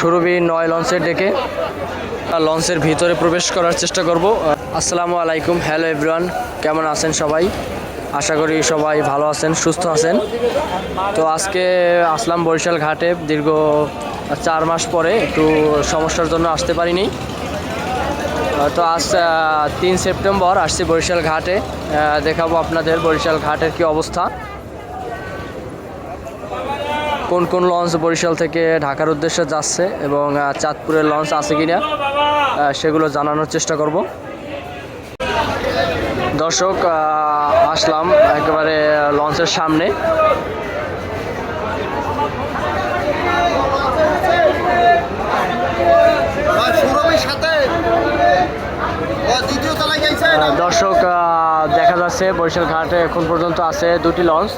সুরভি 9 লঞ্চের ডেকে লঞ্চের ভিতরে প্রবেশ করার চেষ্টা করব। আসসালামু আলাইকুম, হ্যালো এভরিওয়ান, কেমন আছেন সবাই? আশা করি সবাই ভালো আছেন, সুস্থ আছেন। তো আজকে আসলাম বরিশাল ঘাটে। দীর্ঘ 4 মাস পরে একটু সমস্যার জন্য আসতে পারিনি। তো আজ 3 সেপ্টেম্বর আসছি বরিশাল ঘাটে। দেখাবো আপনাদের বরিশাল ঘাটের কি অবস্থা, কোন কোন লঞ্চ বরিশাল থেকে ঢাকার উদ্দেশ্যে যাচ্ছে এবং চাঁদপুরের লঞ্চ আছে কিনা সেগুলো জানানোর চেষ্টা করব। দর্শক, আসলাম একেবারে লঞ্চের সামনে। দর্শক, দেখা যাচ্ছে বরিশাল ঘাটে এখন পর্যন্ত আছে 2টি লঞ্চ,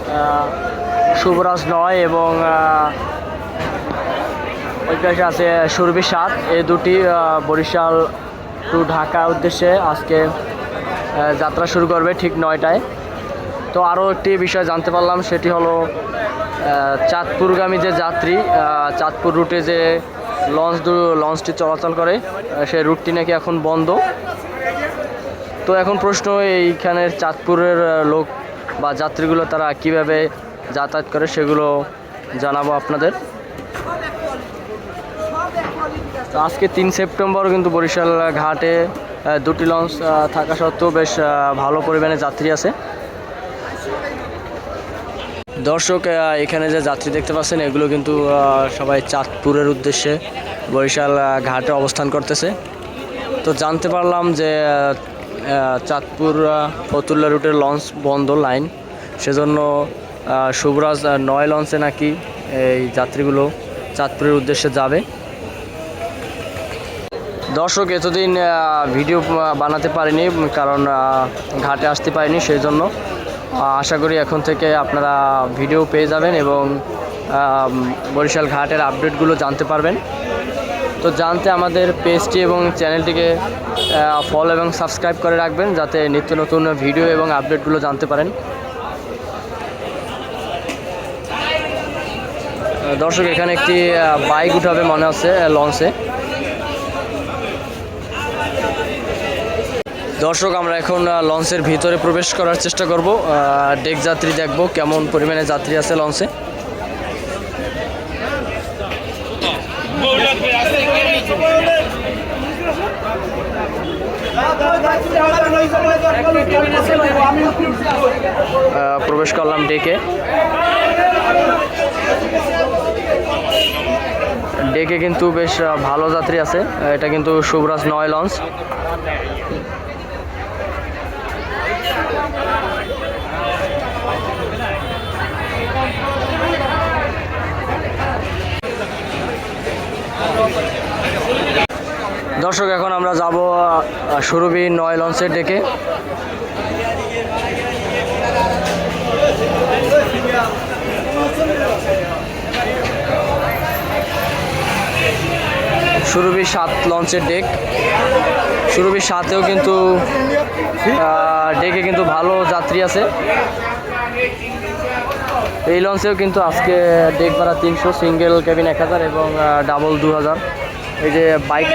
শুভরাজ 9 এবং ওই পাশে আছে সুরভি 7। এই দুটি বরিশাল টু ঢাকা উদ্দেশ্যে আজকে যাত্রা শুরু করবে ঠিক 9টায়। তো আরও একটি বিষয় জানতে পারলাম, সেটি হলো চাঁদপুরগামী যে যাত্রী, চাঁদপুর রুটে যে লঞ্চটি চলাচল করে সেই রুটটি নাকি এখন বন্ধ। তো এখন প্রশ্ন, এইখানের চাঁদপুরের লোক বা যাত্রীগুলো তারা কিভাবে যাতায়াত করে সেগুলো জানাবো আপনাদের। তো আজকে 3 সেপ্টেম্বর কিন্তু বরিশাল ঘাটে 2টি লঞ্চ থাকা সত্ত্বেও বেশ ভালো পরিমাণে যাত্রী আছে। দর্শক, এখানে যে যাত্রী দেখতে পাচ্ছেন এগুলো কিন্তু সবাই চাঁদপুরের উদ্দেশ্যে বরিশাল ঘাটে অবস্থান করতেছে। তো জানতে পারলাম যে চাঁদপুর ফতুল্লা রুটের লঞ্চ বন্ধ লাইন, সেজন্য শুভরাজ 9 লঞ্চে নাকি এই যাত্রীগুলো চাঁদপুরের উদ্দেশ্যে যাবে। দর্শক, এতদিন ভিডিও বানাতে পারিনি কারণ ঘাটে আসতে পারিনি, সেই জন্য আশা করি এখন থেকে আপনারা ভিডিও পেয়ে যাবেন এবং বরিশাল ঘাটের আপডেটগুলো জানতে পারবেন। তো জানতে আমাদের পেজটি এবং চ্যানেলটিকে ফলো এবং সাবস্ক্রাইব করে রাখবেন, যাতে নিত্য নতুন ভিডিও এবং আপডেটগুলো জানতে পারেন। দর্শক, এখানে একটি বাইক উঠাবে মনে হচ্ছে লঞ্চে। দর্শক, আমরা এখন লঞ্চের ভিতরে প্রবেশ করার চেষ্টা করব, ডেক যাত্রী দেখব কেমন পরিমাণে যাত্রী আছে লঞ্চে। প্রবেশ করলাম ডেকে। ডেকে কিন্তু বেশ ভালো যাত্রী আছে। এটা কিন্তু শুভরাজ 9 লঞ্চ। দর্শক, এখন আমরা যাব সুরভি 9 লঞ্চের ডেকে। সুরভি 7 লঞ্চের ডেক। সুরভি 7-এও কিন্তু ডেকে কিন্তু ভালো যাত্রী আছে। এই লঞ্চেও কিন্তু আজকে ডেক ভাড়া 300, সিঙ্গেল কেবিন 1000 এবং ডাবল 2000। এই যে বাইক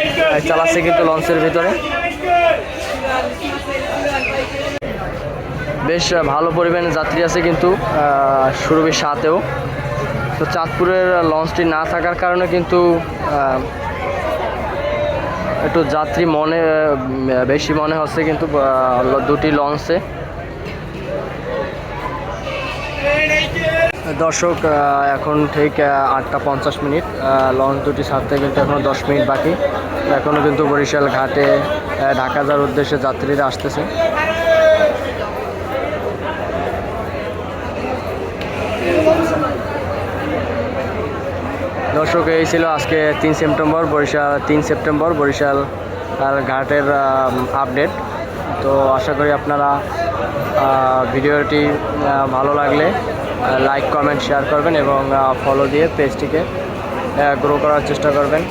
চালাচ্ছে কিন্তু লঞ্চের ভিতরে, বেশ ভালো পরিমাণে যাত্রী আছে কিন্তু সুরভি 7-এও। তো চাঁদপুরের লঞ্চটি না থাকার কারণে কিন্তু একটু যাত্রী বেশি মনে হচ্ছে কিন্তু 2টি লঞ্চে। দর্শক, এখন ঠিক 8টা 50 মিনিট, লঞ্চ দুটি ছাড়তে কিন্তু এখনও 10 মিনিট বাকি। এখনও কিন্তু বরিশাল ঘাটে ঢাকা যাওয়ার উদ্দেশ্যে যাত্রীরা আসতেছে। দর্শক, এই ছিল আজকে 3 সেপ্টেম্বর বরিশাল ঘাটের আপডেট। তো আশা করি আপনারা ভিডিওটি ভালো লাগলে লাইক, কমেন্ট, শেয়ার করবেন এবং ফলো দিয়ে পেজটিকে গ্রো করার চেষ্টা করবেন।